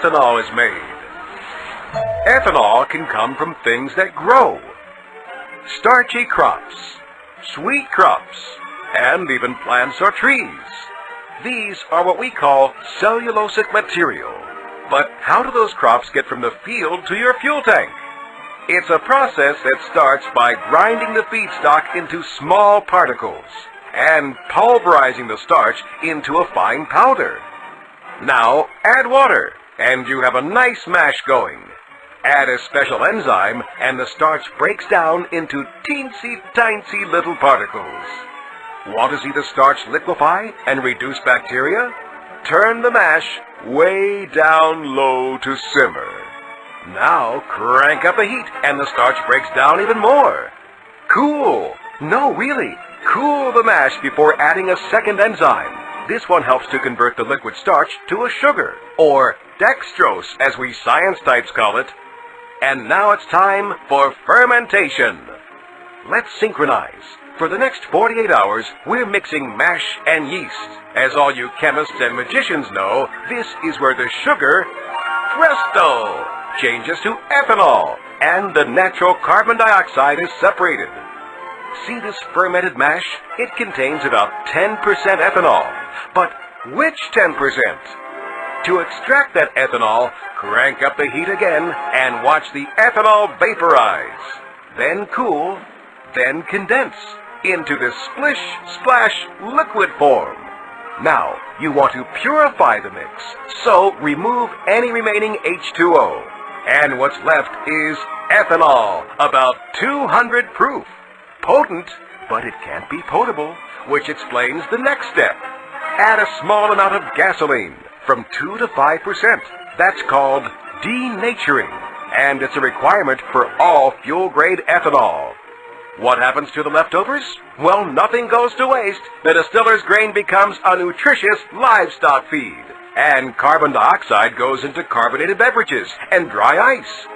ethanol is made. Ethanol can come from things that grow. Starchy crops, sweet crops, and even plants or trees. These are what we call cellulosic material. But how do those crops get from the field to your fuel tank? It's a process that starts by grinding the feedstock into small particles and pulverizing the starch into a fine powder. Now add water and you have a nice mash going. Add a special enzyme and the starch breaks down into teensy-tiny little particles. Want to see the starch liquefy and reduce bacteria? Turn the mash way down low to simmer. Now crank up the heat and the starch breaks down even more. Cool! No, really, cool the mash before adding a second enzyme. This one helps to convert the liquid starch to a sugar, or dextrose as we science types call it. And now it's time for fermentation. Let's synchronize. For the next 48 hours, we're mixing mash and yeast. As all you chemists and magicians know, this is where the sugar, presto, changes to ethanol, and the natural carbon dioxide is separated. See this fermented mash? It contains about 10% ethanol. But which 10%? To extract that ethanol, crank up the heat again and watch the ethanol vaporize. Then cool, then condense into this splish-splash liquid form. Now, you want to purify the mix, so remove any remaining H2O. And what's left is ethanol, about 200 proof. Potent, but it can't be potable, which explains the next step. Add a small amount of gasoline, from 2 to 5%. That's called denaturing, and it's a requirement for all fuel-grade ethanol. What happens to the leftovers? Well, nothing goes to waste. The distiller's grain becomes a nutritious livestock feed, and carbon dioxide goes into carbonated beverages and dry ice.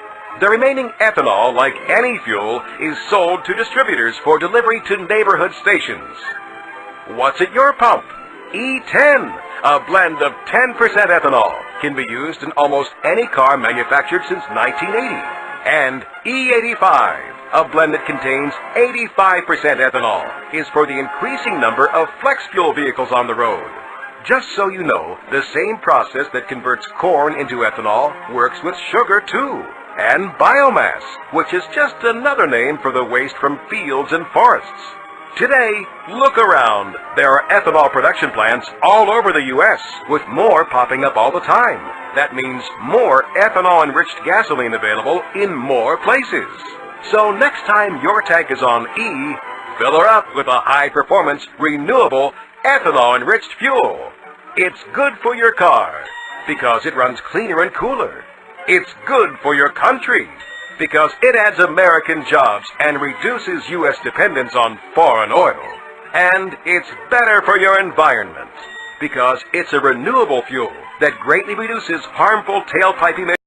The remaining ethanol, like any fuel, is sold to distributors for delivery to neighborhood stations. What's at your pump? E10, a blend of 10% ethanol, can be used in almost any car manufactured since 1980. And E85, a blend that contains 85% ethanol, is for the increasing number of flex fuel vehicles on the road. Just so you know, the same process that converts corn into ethanol works with sugar too, and biomass, which is just another name for the waste from fields and forests. Today, look around. There are ethanol production plants all over the U.S., with more popping up all the time. That means more ethanol-enriched gasoline available in more places. So next time your tank is on E, fill her up with a high-performance, renewable, ethanol-enriched fuel. It's good for your car, because it runs cleaner and cooler. It's good for your country, because it adds American jobs and reduces U.S. dependence on foreign oil. And it's better for your environment, because it's a renewable fuel that greatly reduces harmful tailpipe emissions.